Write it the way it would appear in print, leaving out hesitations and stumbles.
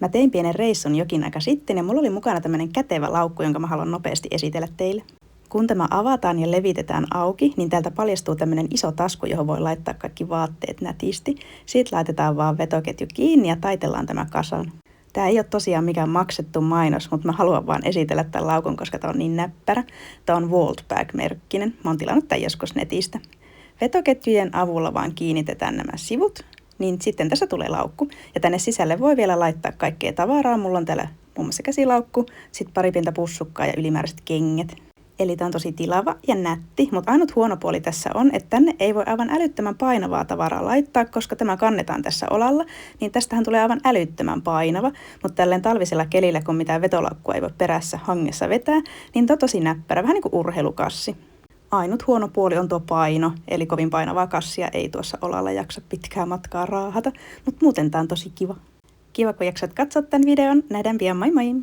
Mä tein pienen reissun jokin aika sitten ja mulla oli mukana tämmönen kätevä laukku, jonka mä haluan nopeasti esitellä teille. Kun tämä avataan ja levitetään auki, niin täältä paljastuu tämmönen iso tasku, johon voi laittaa kaikki vaatteet nätisti. Siitä laitetaan vaan vetoketju kiinni ja taitellaan tämä kasaan. Tää ei ole tosiaan mikään maksettu mainos, mutta mä haluan vaan esitellä tämän laukun, koska tää on niin näppärä. Tää on Vaultbag-merkkinen. Mä oon tilannut tän joskus netistä. Vetoketjujen avulla vaan kiinnitetään nämä sivut, niin sitten tässä tulee laukku. Ja tänne sisälle voi vielä laittaa kaikkea tavaraa. Mulla on täällä muun muassa käsilaukku, sitten pari pientä pussukkaa ja ylimääräiset kengät. Eli tää on tosi tilava ja nätti, mutta ainut huono puoli tässä on, että tänne ei voi aivan älyttömän painavaa tavaraa laittaa, koska tämä kannetaan tässä olalla, niin tästähän tulee aivan älyttömän painava. Mutta tälleen talvisella kelillä, kun mitään vetolaukkua ei voi perässä hangessa vetää, niin tää on tosi näppärä, vähän niin kuin urheilukassi. Ainut huono puoli on tuo paino, eli kovin painavaa kassia ei tuossa olalla jaksa pitkää matkaa raahata, mutta muuten tää on tosi kiva. Kiva, kun jaksat katsoa tämän videon. Nähdään pian, moi moi!